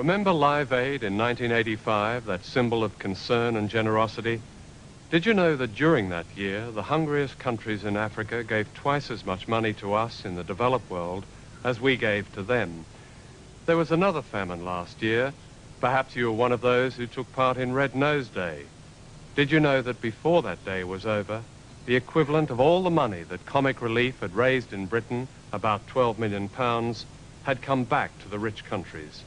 Remember Live Aid in 1985, that symbol of concern and generosity? Did you know that during that year, the hungriest countries in Africa gave twice as much money to us in the developed world as we gave to them? There was another famine last year. Perhaps you were one of those who took part in Red Nose Day. Did you know that before that day was over, the equivalent of all the money that Comic Relief had raised in Britain, about £12 million, had come back to the rich countries?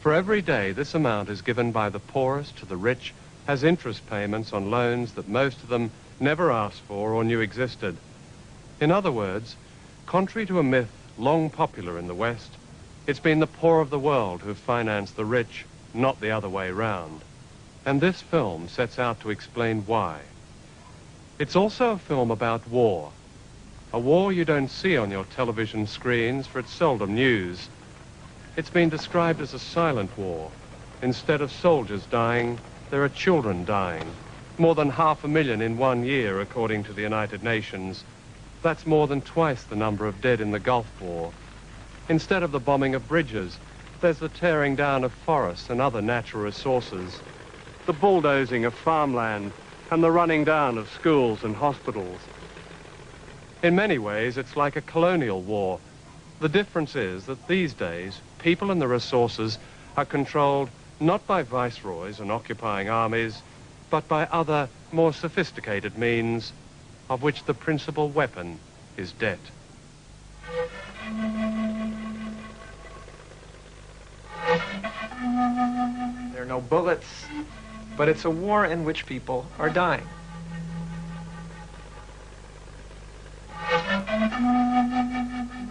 For every day this amount is given by the poorest to the rich has interest payments on loans that most of them never asked for or knew existed. In other words, contrary to a myth long popular in the West, it's been the poor of the world who've financed the rich, not the other way round. And this film sets out to explain why. It's also a film about war. A war you don't see on your television screens, for it's seldom news. It's been described as a silent war. Instead of soldiers dying, there are children dying. More than 500,000 in 1 year, according to the United Nations. That's more than twice the number of dead in the Gulf War. Instead of the bombing of bridges, there's the tearing down of forests and other natural resources, the bulldozing of farmland, and the running down of schools and hospitals. In many ways, it's like a colonial war. The difference is that these days, people and the resources are controlled not by viceroys and occupying armies, but by other, more sophisticated means, of which the principal weapon is debt. There are no bullets, but it's a war in which people are dying.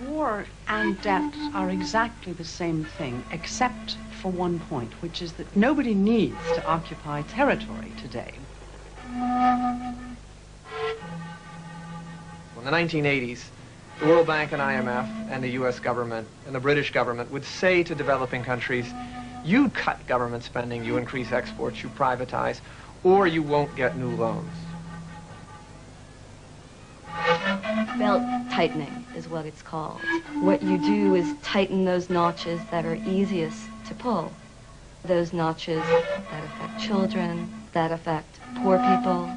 War and debt are exactly the same thing, except for one point, which is that nobody needs to occupy territory today. In the 1980s, the World Bank and IMF and the US government and the British government would say to developing countries, you cut government spending, you increase exports, you privatize, or you won't get new loans. Belt tightening is what it's called. What you do is tighten those notches that are easiest to pull. Those notches that affect children, that affect poor people,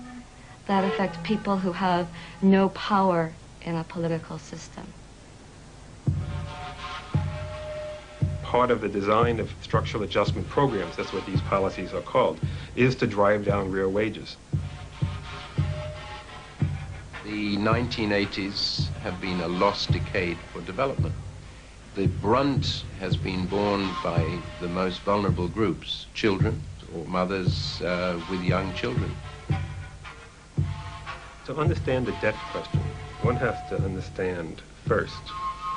that affect people who have no power in a political system. Part of the design of structural adjustment programs, that's what these policies are called, is to drive down real wages. The 1980s have been a lost decade for development. The brunt has been borne by the most vulnerable groups, children or mothers with young children. To understand the debt question, one has to understand first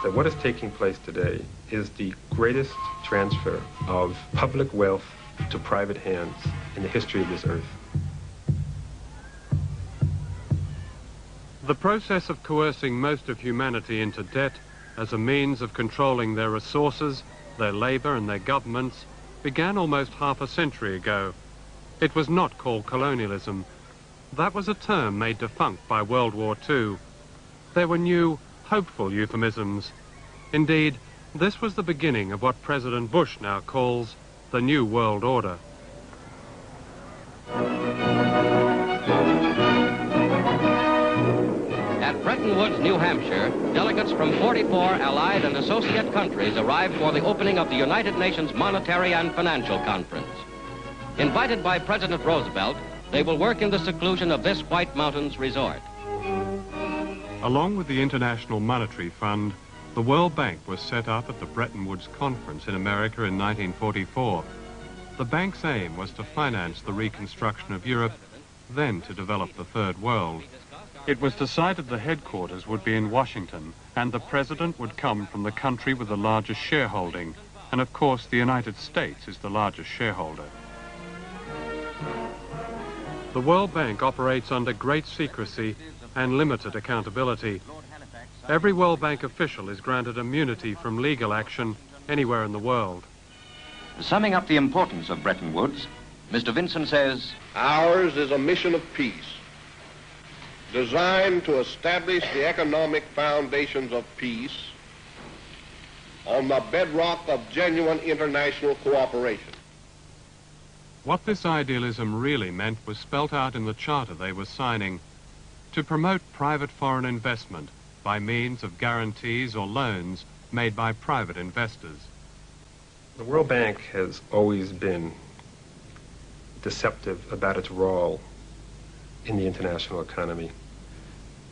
that what is taking place today is the greatest transfer of public wealth to private hands in the history of this earth. The process of coercing most of humanity into debt as a means of controlling their resources, their labor and their governments began almost half a century ago. It was not called colonialism. That was a term made defunct by World War II. There were new, hopeful euphemisms. Indeed, this was the beginning of what President Bush now calls the New World Order. At Bretton Woods, New Hampshire, delegates from 44 allied and associate countries arrived for the opening of the United Nations Monetary and Financial Conference. Invited by President Roosevelt, they will work in the seclusion of this White Mountains resort. Along with the International Monetary Fund, the World Bank was set up at the Bretton Woods Conference in America in 1944. The bank's aim was to finance the reconstruction of Europe, then to develop the Third World. It was decided the headquarters would be in Washington, and the president would come from the country with the largest shareholding. And of course, the United States is the largest shareholder. The World Bank operates under great secrecy and limited accountability. Every World Bank official is granted immunity from legal action anywhere in the world. Summing up the importance of Bretton Woods, Mr. Vinson says, ours is a mission of peace, designed to establish the economic foundations of peace on the bedrock of genuine international cooperation. What this idealism really meant was spelt out in the charter they were signing: to promote private foreign investment by means of guarantees or loans made by private investors. The World Bank has always been deceptive about its role in the international economy.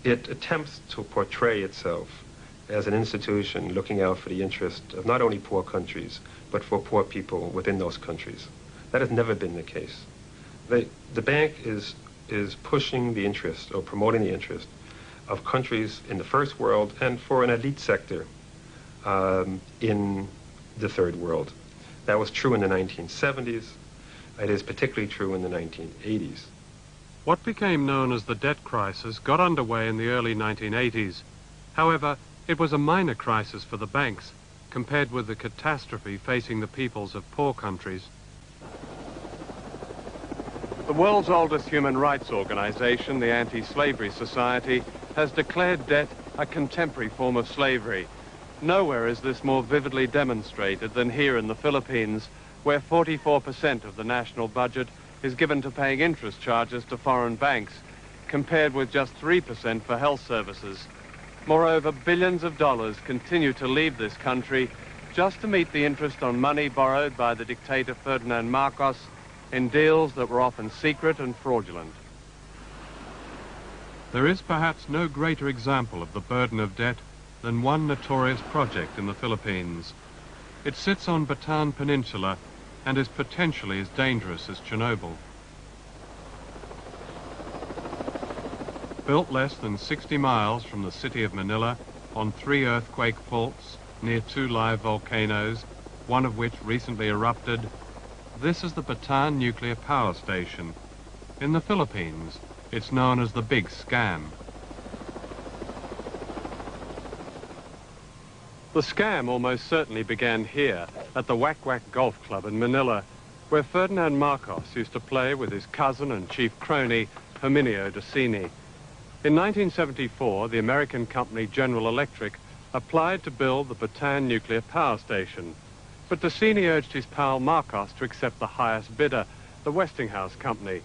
It attempts to portray itself as an institution looking out for the interest of not only poor countries, but for poor people within those countries. That has never been the case. The bank is pushing the interest, or promoting the interest, of countries in the first world and for an elite sector in the third world. That was true in the 1970s. It is particularly true in the 1980s. What became known as the debt crisis got underway in the early 1980s. However, it was a minor crisis for the banks compared with the catastrophe facing the peoples of poor countries. The world's oldest human rights organization, the Anti-Slavery Society, has declared debt a contemporary form of slavery. Nowhere is this more vividly demonstrated than here in the Philippines, where 44% of the national budget is given to paying interest charges to foreign banks, compared with just 3% for health services. Moreover, billions of dollars continue to leave this country just to meet the interest on money borrowed by the dictator Ferdinand Marcos in deals that were often secret and fraudulent. There is perhaps no greater example of the burden of debt than one notorious project in the Philippines. It sits on Bataan Peninsula and is potentially as dangerous as Chernobyl. Built less than 60 miles from the city of Manila on 3 earthquake faults near 2 live volcanoes, one of which recently erupted, this is the Bataan Nuclear Power Station. In the Philippines, it's known as the Big Scam. The scam almost certainly began here at the Wack Wack Golf Club in Manila, where Ferdinand Marcos used to play with his cousin and chief crony, Herminio Dacini. In 1974, the American company General Electric applied to build the Bataan Nuclear Power Station, but Dacini urged his pal Marcos to accept the highest bidder, the Westinghouse Company.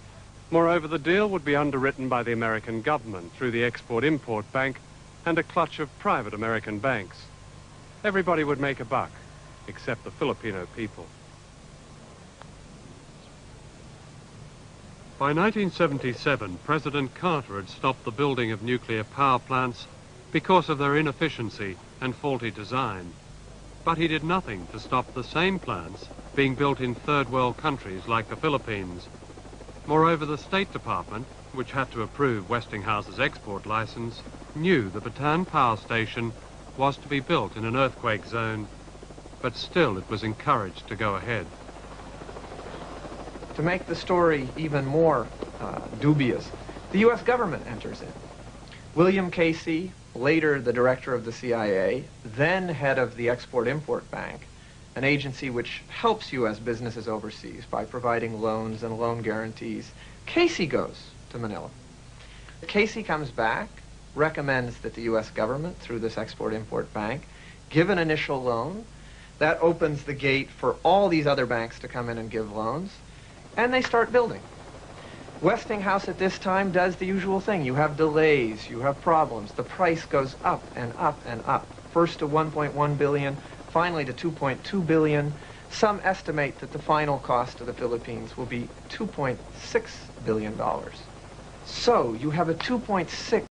Moreover, the deal would be underwritten by the American government through the Export-Import Bank and a clutch of private American banks. Everybody would make a buck, except the Filipino people. By 1977, President Carter had stopped the building of nuclear power plants because of their inefficiency and faulty design. But he did nothing to stop the same plants being built in third world countries like the Philippines. Moreover, the State Department, which had to approve Westinghouse's export license, knew the Bataan Power Station was to be built in an earthquake zone, but still it was encouraged to go ahead. To make the story even more dubious, the U.S. government enters in. William Casey, later the director of the CIA, then head of the Export-Import Bank, an agency which helps U.S. businesses overseas by providing loans and loan guarantees. Casey goes to Manila. Casey comes back, recommends that the U.S. government, through this Export-Import Bank, give an initial loan. That opens the gate for all these other banks to come in and give loans, and they start building. Westinghouse at this time does the usual thing. You have delays, you have problems. The price goes up and up and up. First to 1.1 billion, finally to 2.2 billion. Some estimate that the final cost to the Philippines will be $2.6 billion. So you have a 2.6